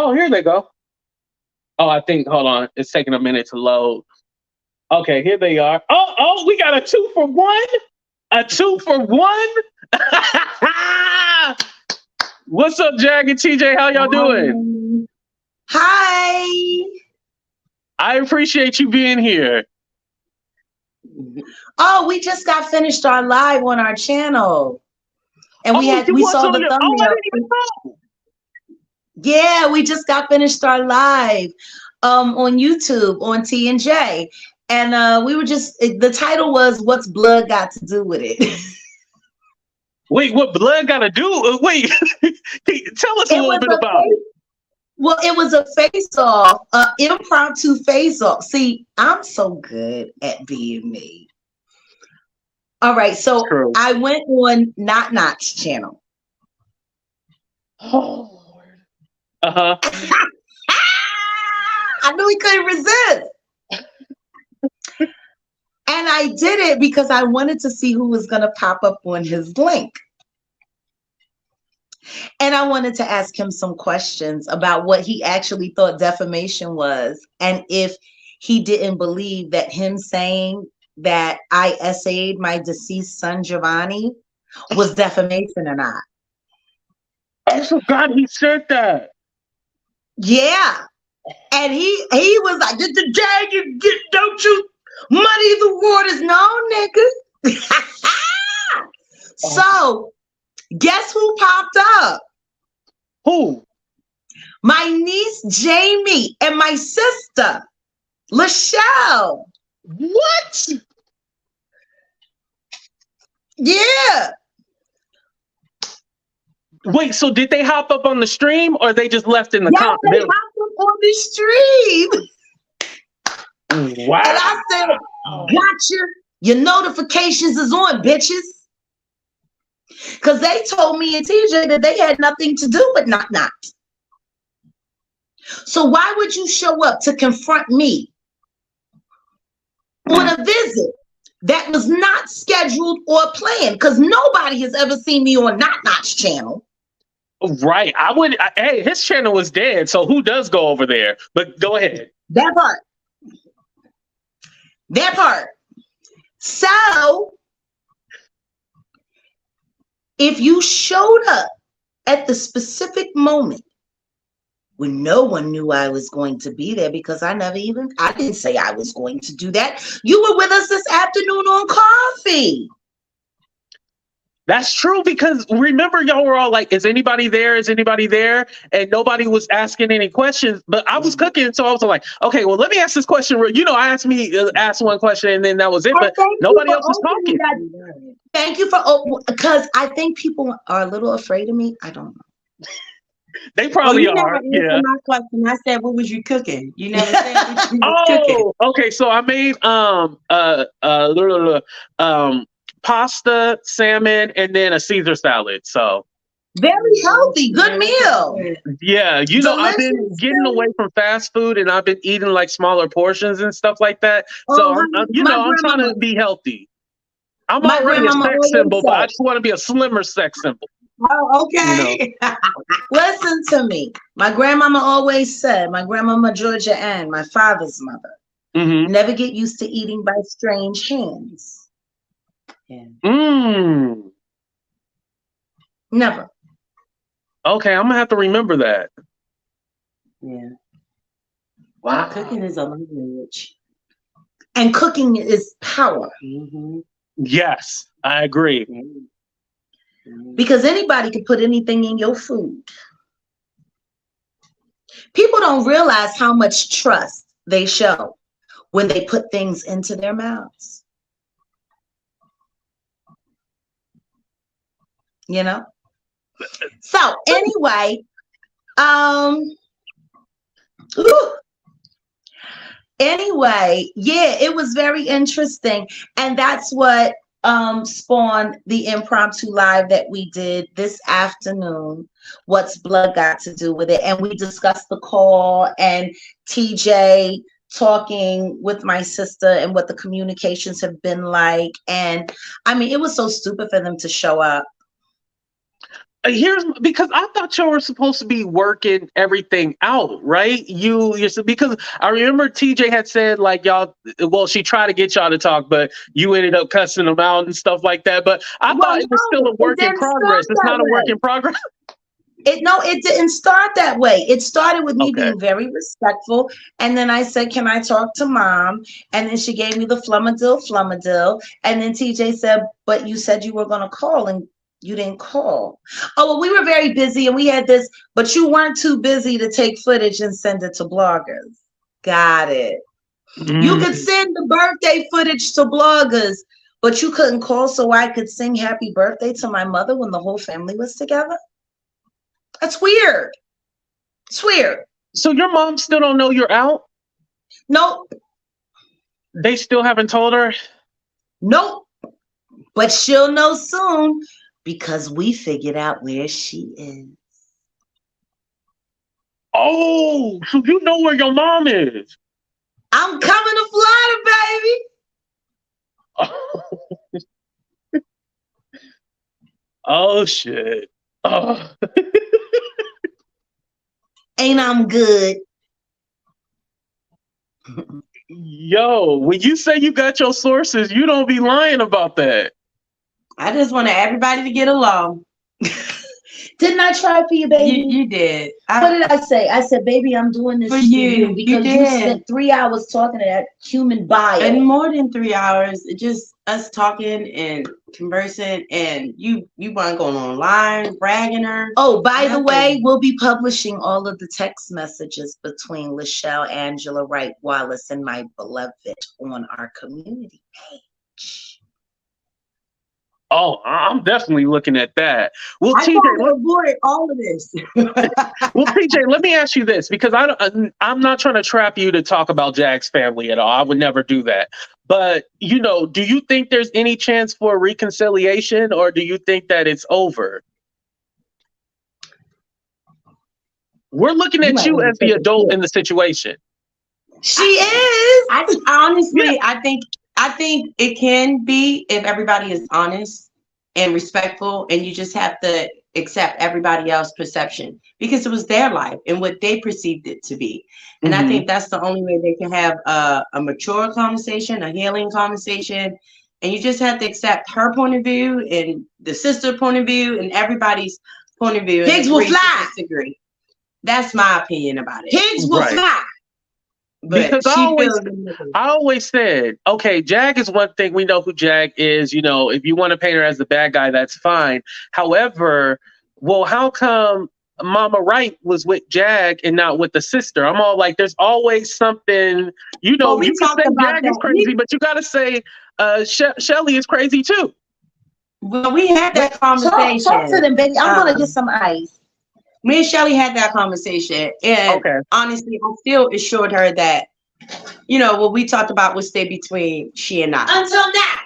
Oh, here they go. Oh, I think, hold on. It's taking a minute to load. Okay, here they are. Oh, we got a 2-for-1. A 2-for-1. What's up, Jag and TJ? How y'all doing? Hi. I appreciate you being here. Oh, we just got finished our live on our channel. And we saw the thumbnail. Oh, I didn't even know. Yeah, we just got finished our live on YouTube on T&J. And we were the title was "What's Blood Got to Do with It?" Wait, what blood got to do? Wait, tell us a little bit about it. Well, it was a face-off, impromptu face-off. See, I'm so good at being me. All right, so I went on Not Not's channel. Oh, Lord. Uh-huh. I knew he couldn't resist. And I did it because I wanted to see who was going to pop up on his link. And I wanted to ask him some questions about what he actually thought defamation was. And if he didn't believe that him saying that I essayed my deceased son, Giovanni, was defamation or not. I forgot he said that. Yeah. And he was like, don't you muddy the waters. No, nigga. So guess who popped up? Who? My niece Jamie and my sister Lachelle. What? Yeah. Wait, so did they hop up on the stream or they just left in the comments? They hopped up on the stream. Wow. And I said, gotcha. Your notifications is on, bitches. Because they told me and TJ that they had nothing to do with Not Not. So why would you show up to confront me on a visit that was not scheduled or planned? Because nobody has ever seen me on Not Not's channel. Right. Hey, his channel was dead, so who does go over there? But go ahead. That part. So if you showed up at the specific moment when no one knew I was going to be there, because I didn't say I was going to do that. You were with us this afternoon on coffee. That's true, because remember, y'all were all like, is anybody there? Is anybody there? And nobody was asking any questions, but I was cooking. So I was like, okay, well, let me ask this question. You know, I asked one question and then that was it, but nobody else was talking. Thank you for, because I think people are a little afraid of me. I don't know. They probably are. Yeah. My question. I said, "What was you cooking?" You never said what you was cooking. Okay. So I made pasta, salmon, and then a Caesar salad. So very healthy, good meal. Yeah, you know, I've been getting away from fast food and I've been eating like smaller portions and stuff like that. So I'm trying to be healthy. I'm already a sex symbol, but I just want to be a slimmer sex symbol. Oh, okay. You know? Listen to me. My grandmama always said, my grandmama Georgia Ann, my father's mother, never get used to eating by strange hands. Yeah. Never. Okay, I'm gonna have to remember that. Yeah. Wow. Cooking is a language. And cooking is power. Yes, I agree. Because anybody can put anything in your food. People don't realize how much trust they show when they put things into their mouths. You know? So anyway, yeah, it was very interesting. And that's what spawned the impromptu live that we did this afternoon. What's blood got to do with it? And we discussed the call and TJ talking with my sister and what the communications have been like. And I mean, it was so stupid for them to show up. Here's because I thought y'all were supposed to be working everything out, right? Because I remember TJ had said like y'all. Well, she tried to get y'all to talk, but you ended up cussing them out and stuff like that. But I Well, thought it was still no, a it work in didn't progress. start It's that not a work way. in progress. It didn't start that way. It started with me Okay. being very respectful. And then I said, "Can I talk to mom?" And then she gave me the flummadil. And then TJ said, "But you said you were gonna call and you didn't call." Oh, well, we were very busy and we had this, but you weren't too busy to take footage and send it to bloggers. Got it. You could Mm. send the birthday footage to bloggers, but you couldn't call so I could sing happy birthday to my mother when the whole family was together? That's weird. It's weird. So your mom still don't know you're out? Nope. They still haven't told her? Nope. But she'll know soon because we figured out where she is. Oh, so you know where your mom is. I'm coming to Florida, baby. Oh shit. Oh. Ain't I'm good? Yo, when you say you got your sources, you don't be lying about that. I just wanted everybody to get along. Didn't I try for you, baby? You did. What did I say? I said, "Baby, I'm doing this For for you you because you did. spent 3 hours talking to that human bio." And more than 3 hours, just us talking and conversing, and you weren't going online bragging her. Oh, by the Nothing. way, we'll be publishing all of the text messages between Lachelle, Angela Wright Wallace, and my beloved on our community page. Oh, I'm definitely looking at that. Well, I TJ, tried to avoid all of this. well, TJ, let me ask you this because I'm not trying to trap you to talk about Jack's family at all. I would never do that. But do you think there's any chance for reconciliation, or do you think that it's over? We're looking You at might you want to as the take a adult sip. in the situation. She is. Honestly, Yeah. I think it can be if everybody is honest and respectful, and you just have to accept everybody else's perception because it was their life and what they perceived it to be. And I think that's the only way they can have a mature conversation, a healing conversation. And you just have to accept her point of view and the sister point of view and everybody's point of view. Pigs will fly. Disagree. That's my opinion about it. Pigs will Right. fly. But Because she I always said, okay, Jag is one thing. We know who Jag is. If you want to paint her as the bad guy, that's fine. However, well, how come Mama Wright was with Jag and not with the sister? I'm all like, there's always something, Well, we you can talked say about Jag is that. crazy, but you got to say Shelly is crazy too. Well, we had that conversation. Talk to them, baby. I'm gonna get some ice. Me and Shelly had that conversation, and Okay. honestly, I still assured her that, what we talked about would stay between she and I. Until now.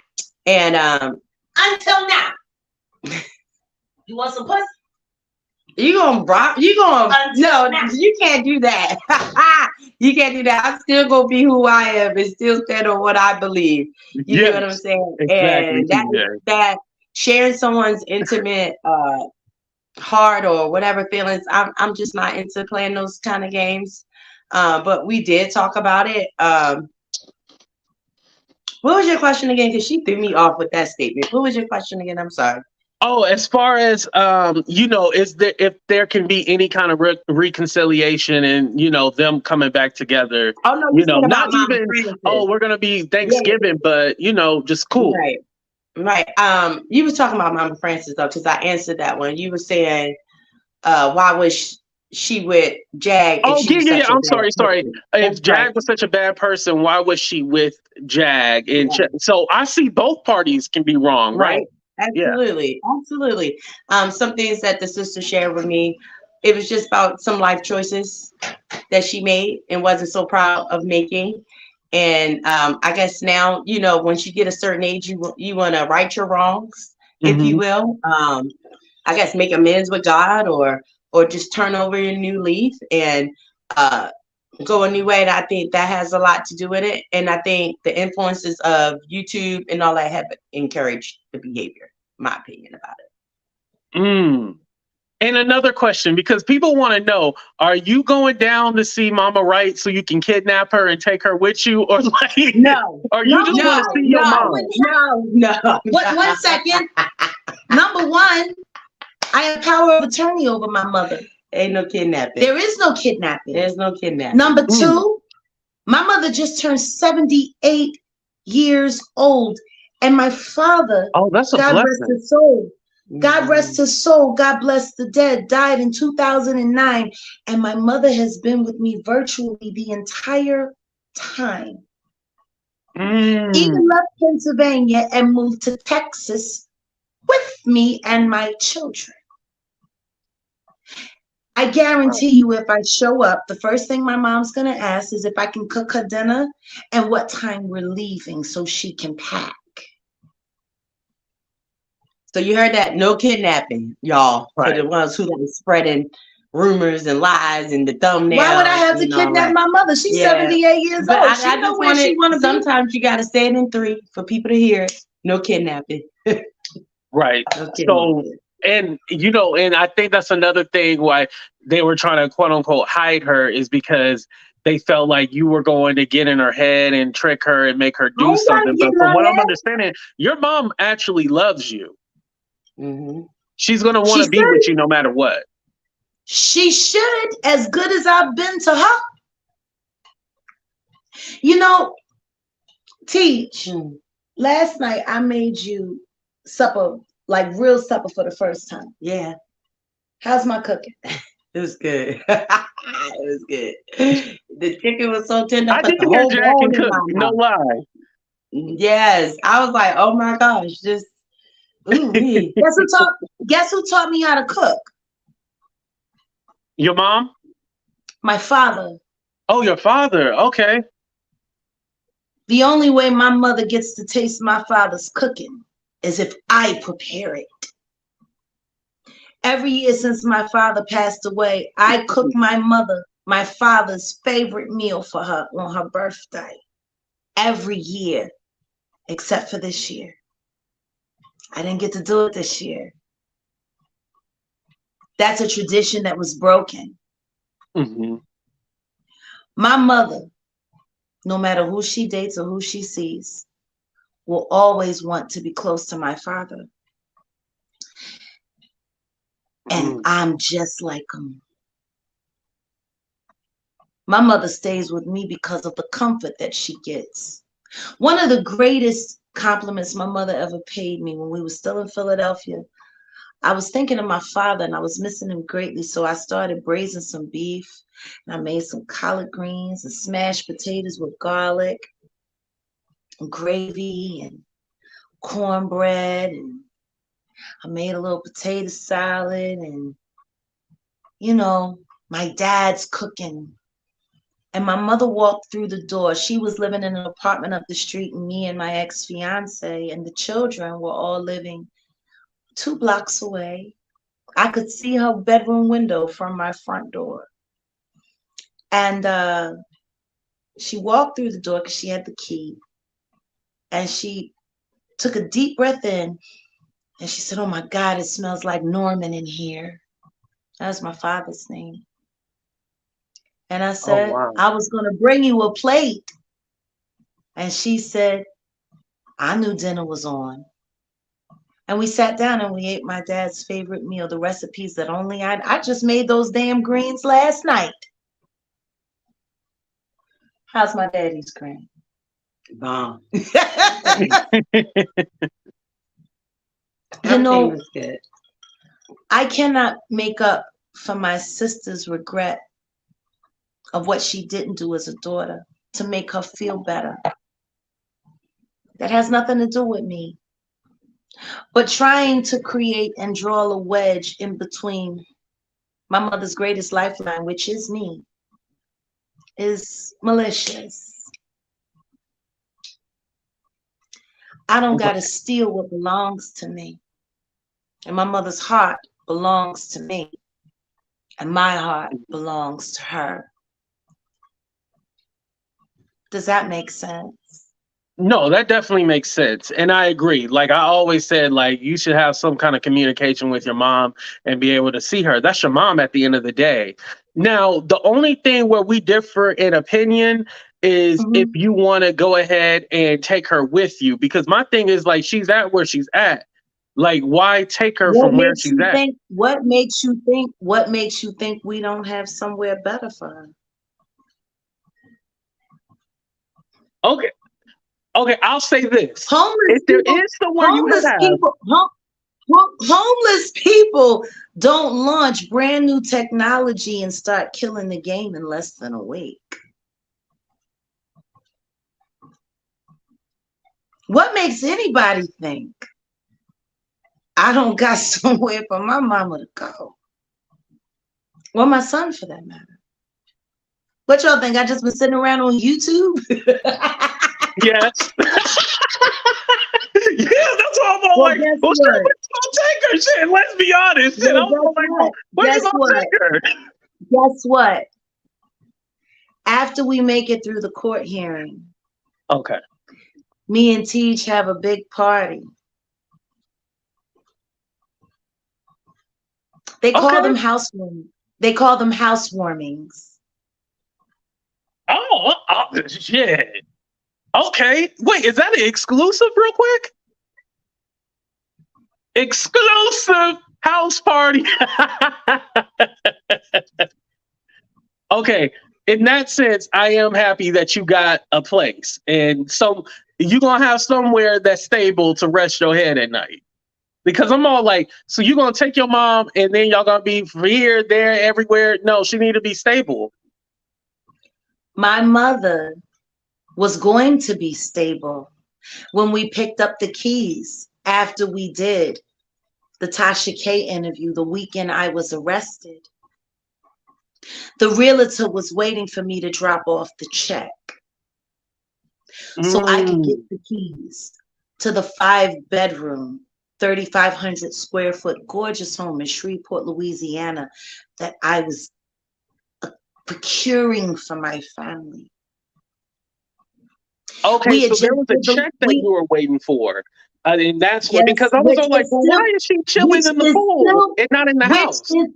And Until now. You want some pussy? You gonna Until now. you can't do that. You can't do that. I'm still gonna be who I am and still stand on what I believe. You know what I'm saying? Exactly. And that sharing someone's intimate heart or whatever feelings, I'm just not into playing those kind of games. But we did talk about it. What was your question again? Because she threw me off with that statement. What was your question again? I'm sorry. Oh, as far as if there can be any kind of reconciliation and them coming back together. Oh no, you said about not Mama even. Francis. Oh, we're gonna be Thanksgiving, but just cool. Right. You was talking about Mama Francis though, because I answered that one. You were saying, why was she with Jag? Oh yeah. I'm sorry. If Jag was such a bad person, why was she with Jag? And so I see both parties can be wrong, right? Absolutely. Some things that the sister shared with me, it was just about some life choices that she made and wasn't so proud of making. And I guess now, once you get a certain age, you want to right your wrongs, if you will. I guess make amends with God or just turn over your new leaf and go a new way. And I think that has a lot to do with it. And I think the influences of YouTube and all that have encouraged the behavior, my opinion about it. And another question, because people want to know, are you going down to see Mama Wright so you can kidnap her and take her with you? Or like, No. or you just want to see your mom? No. One second. Number one, I have power of attorney over my mother. Ain't no kidnapping. There is no kidnapping. There's no kidnapping. Number two, my mother just turned 78 years old. And my father, that's a God blessing. rest his soul. God rest his soul. God bless the dead. Died in 2009. And my mother has been with me virtually the entire time. Even left Pennsylvania and moved to Texas with me and my children. I guarantee you, if I show up, the first thing my mom's going to ask is if I can cook her dinner and what time we're leaving so she can pack. So you heard that? No kidnapping, y'all. Right. For the ones who are spreading rumors and lies and the thumbnails. Why would I have to kidnap my mother? She's 78 years but old. I just wanted, sometimes you got to say it in 3 for people to hear it. No kidnapping. Right. No kidnapping. So, and and I think that's another thing why they were trying to quote unquote hide her, is because they felt like you were going to get in her head and trick her and make her do something. But from what I'm understanding, your mom actually loves you. She's going to want to be with you no matter what. She should, as good as I've been to her. Teach, last night I made you supper, like real supper for the first time. Yeah. How's my cooking? It was good. It was good. The chicken was so tender. I didn't hear Jack and cook. No lie. Yes. I was like, oh my gosh, just Guess who taught me how to cook? Your mom? My father. Oh, your father. Okay. The only way my mother gets to taste my father's cooking is if I prepare it. Every year since my father passed away, I cook my father's favorite meal for her on her birthday. Every year, except for this year. I didn't get to do it this year. That's a tradition that was broken. My mother, no matter who she dates or who she sees, will always want to be close to my father. And I'm just like him. My mother stays with me because of the comfort that she gets. One of the greatest compliments my mother ever paid me when we were still in Philadelphia, I was thinking of my father and I was missing him greatly. So I started braising some beef and I made some collard greens and smashed potatoes with garlic and gravy and cornbread. And I made a little potato salad and, my dad's cooking. And my mother walked through the door. She was living in an apartment up the street, and me and my ex-fiance and the children were all living 2 blocks away. I could see her bedroom window from my front door. And she walked through the door because she had the key. And she took a deep breath in, and she said, "Oh my God, it smells like Norman in here." That was my father's name. And I said, I was going to bring you a plate. And she said, I knew dinner was on. And we sat down and we ate my dad's favorite meal, the recipes that only I just made those damn greens last night. How's my daddy's green? Bomb. Good. I cannot make up for my sister's regret of what she didn't do as a daughter to make her feel better. That has nothing to do with me. But trying to create and draw a wedge in between my mother's greatest lifeline, which is me, is malicious. I don't got to steal what belongs to me. And my mother's heart belongs to me. And my heart belongs to her. Does that make sense? No, that definitely makes sense. And I agree. Like I always said, like you should have some kind of communication with your mom and be able to see her. That's your mom at the end of the day. Now, the only thing where we differ in opinion is if Mhm. you want to go ahead and take her with you. Because my thing is like she's at where she's at. Like, why take her What from where makes she's you at? think? What makes you think? What makes you think we don't have somewhere better for her? Okay. Okay, I'll say this. Homeless If there people, is somewhere you homeless have, people, homeless people don't launch brand new technology and start killing the game in less than a week. What makes anybody think I don't got somewhere for my mama to go? Or my son for that matter. What y'all think? I just been sitting around on YouTube? yes. Yeah, that's why I'm all Well, like, guess well, shit, what? where you gonna take her? Shit, let's be honest. Shit, I Well, was all guess like, well, what? where you Guess gonna what? take her? Guess what? After we make it through the court hearing, Okay. me and Teach have a big party. They call Okay. them housewarming. They call them housewarmings. Shit. Okay. Wait, is that an exclusive real quick? Exclusive house party. Okay. In that sense, I am happy that you got a place. And so you're gonna have somewhere that's stable to rest your head at night. Because I'm all like, so you're gonna take your mom and then y'all gonna be here, there, everywhere. No, she need to be stable. My mother was going to be stable when we picked up the keys after we did the Tasha K interview the weekend I was arrested. The realtor was waiting for me to drop off the check so I could get Mm. the keys to the 5-bedroom, 3,500 square foot gorgeous home in Shreveport, Louisiana that I was procuring for my family. Okay, We had so there just was a did the check that you were waiting for. And that's what, because yes, I was which all like, is well, still why is she which chilling in the is pool still and not in the which house? is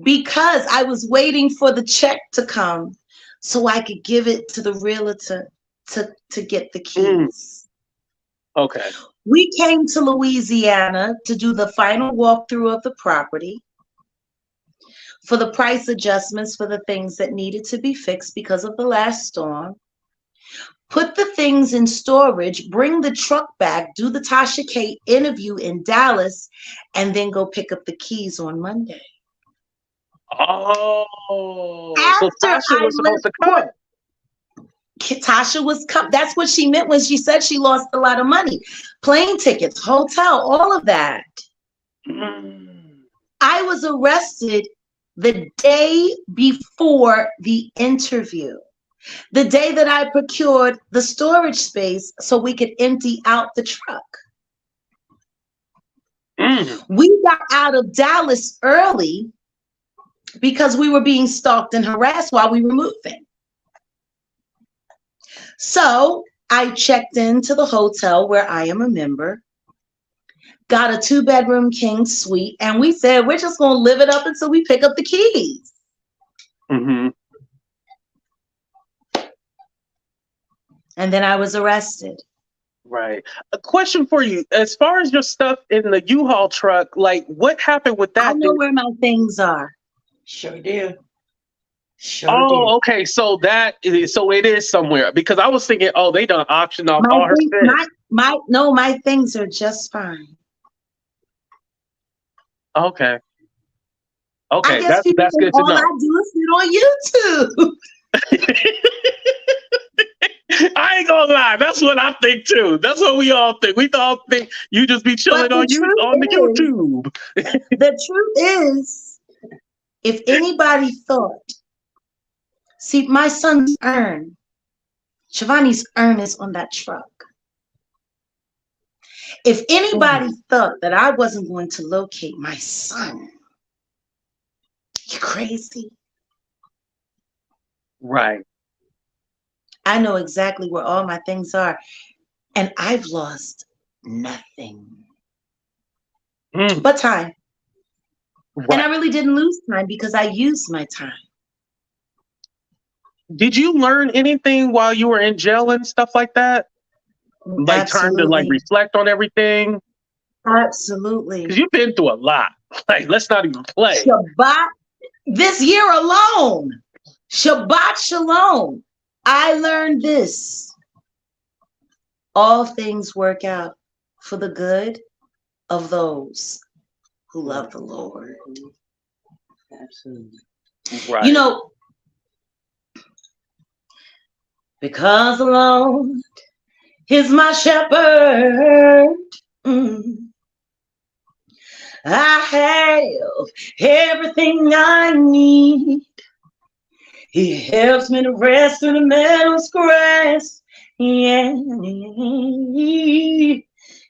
because I was waiting for the check to come so I could give it to the realtor to get the Mm, keys. okay. We came to Louisiana to do the final walkthrough of the property for the price adjustments for the things that needed to be fixed because of the last storm. Put the things in storage, bring the truck back, do the Tasha K interview in Dallas, and then go pick up the keys on Monday. Oh, so After Tasha I was supposed left to court, come. Tasha was come. That's what she meant when she said she lost a lot of money. Plane tickets, hotel, all of that. Mm. I was arrested the day before the interview. The day that I procured the storage space so we could empty out the truck. Mm. We got out of Dallas early because we were being stalked and harassed while we were moving. So I checked into the hotel where I am a member, got a 2-bedroom king suite, and we said, we're just going to live it up until we pick up the keys. Mm-hmm. And then I was arrested. Right. A question for you. As far as your stuff in the U-Haul truck, like what happened with I that? know where my things are. Sure do. Sure do. Oh, okay. So so it is somewhere because I was thinking, oh, they done auctioned off My all her thing, shit. my things are just fine. Okay. I Okay. guess people That's think good to all I know. do is sit on YouTube. I ain't gonna lie. That's what I think too. That's what we all think. We all think you just be But chilling on you on the YouTube. the truth is, if anybody thought, see, my son's urn, Shivani's urn is on that truck. If anybody thought that I wasn't going to locate my son, you crazy? Right. I know exactly where all my things are. And I've lost nothing Mm, but time. And right. I really didn't lose time because I used my time. Did you learn anything while you were in jail and stuff like that? Like time to like Absolutely. reflect on everything? Absolutely. Because you've been through a lot. Like, let's not even play. Shabbat, this year alone, Shabbat Shalom, I learned this. All things work out for the good of those who love the Lord. Absolutely. Right. You know, because the Lord is my shepherd. I have everything I need. He helps me to rest in the meadow's grass. Yeah.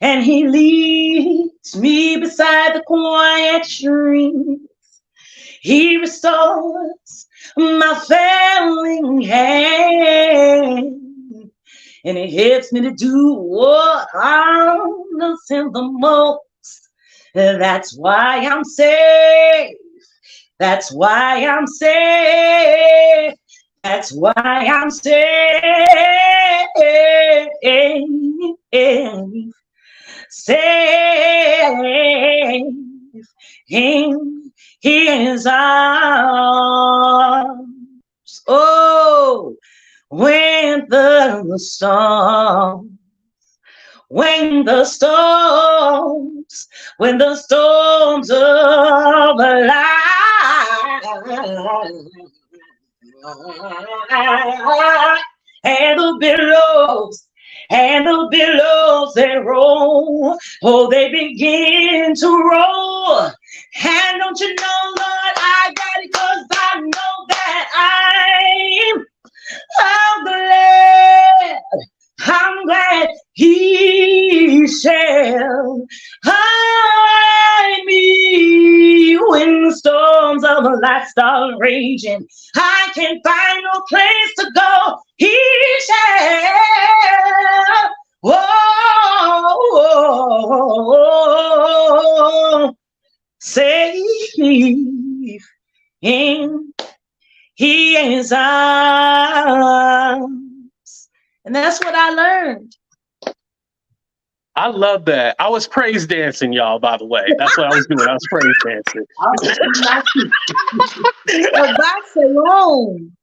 And he leads me beside the quiet streams. He restores my failing hand. And it helps me to do what I'm missing the most. That's why I'm safe. That's why I'm safe. That's why I'm safe. Safe in his arms. Oh, when the storms of life and the billows they roll, oh, they begin to roll. And don't you know, Lord, I got it, 'cause I know that I'm glad he shall hide me when the storms of life start raging. I can find no place to go. He shall. Oh, safe in his arms. And that's what I learned. I love that. I was praise dancing, y'all, by the way. That's what I was doing. I was praise dancing. Shabbat Shalom.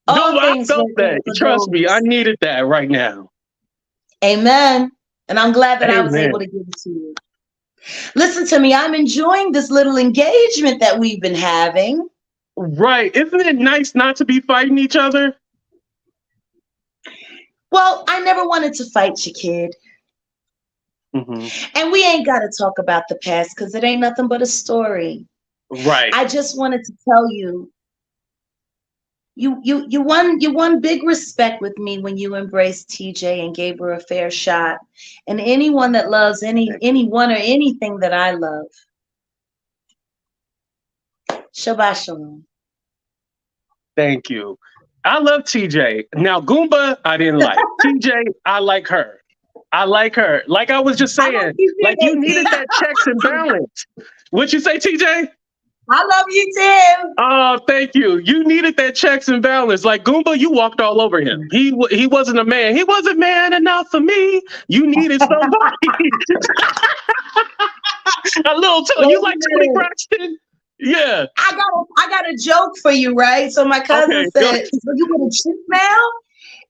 No, I felt that. Trust me, I needed that right now. Amen. And I'm glad that I was Amen. able to give it to you. Listen to me. I'm enjoying this little engagement that we've been having. Right. Isn't it nice not to be fighting each other? Well, I never wanted to fight you, kid. Mm-hmm. And we ain't got to talk about the past because it ain't nothing but a story. Right. I just wanted to tell you, you won big respect with me when you embraced TJ and gave her a fair shot. And anyone that loves anyone or anything that I love, Shabbat Shalom. Thank you. I love TJ. Now, Goomba, I didn't like. TJ, I like her. I like her. Like I was just saying, like you needed that checks and balance. What'd you say, TJ? I love you, Tim. Oh, thank you. You needed that checks and balance. Like Goomba, you walked all over him. He wasn't a man. He wasn't man enough for me. You needed somebody. A little too. You like Tony Braxton? Yeah. I got a joke for you, right? So my cousin said, "So you with a chick now?"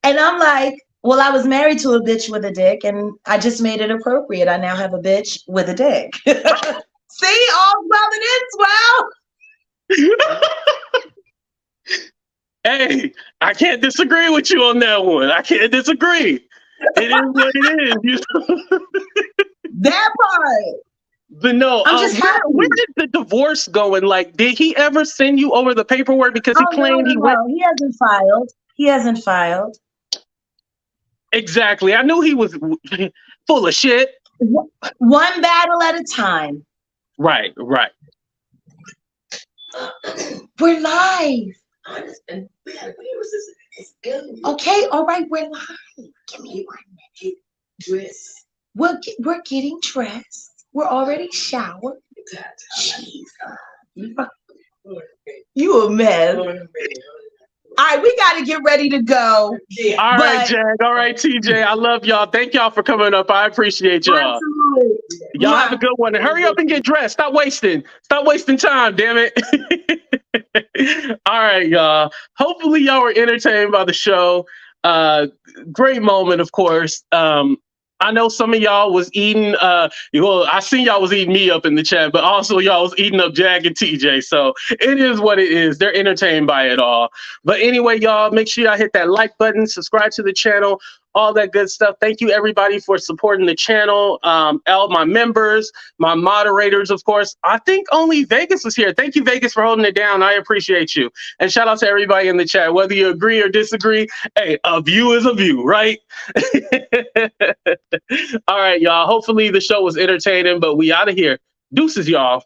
And I'm like, well, I was married to a bitch with a dick, and I just made it appropriate. I now have a bitch with a dick. See, all well and it's well. Hey, I can't disagree with you on that one. I can't disagree. It is what it is. That part. But no, I'm just happy. Where did the divorce going? Like, did he ever send you over the paperwork because he claimed he went? He hasn't filed. He hasn't filed. Exactly. I knew he was full of shit. One battle at a time. Right. We're live. Okay, all right, we're live. Give me 1 minute. Dress. We're getting dressed. We're already showered. Jeez. You a mess. All right, we got to get ready to go. All right, Jag. All right, TJ. I love y'all. Thank y'all for coming up. I appreciate y'all. Absolutely. Y'all have a good one. And hurry up and get dressed. Stop wasting time, damn it. All right, y'all. Hopefully y'all were entertained by the show. Great moment, of course. I know some of y'all was eating, well, I seen y'all was eating me up in the chat, but also y'all was eating up Jag and TJ. So it is what it is. They're entertained by it all. But anyway, y'all, make sure y'all hit that like button, subscribe to the channel, all that good stuff. Thank you, everybody, for supporting the channel. All my members, my moderators, of course. I think only Vegas was here. Thank you, Vegas, for holding it down. I appreciate you. And shout out to everybody in the chat. Whether you agree or disagree, hey, a view is a view, right? All right, y'all. Hopefully the show was entertaining, but we out of here. Deuces, y'all.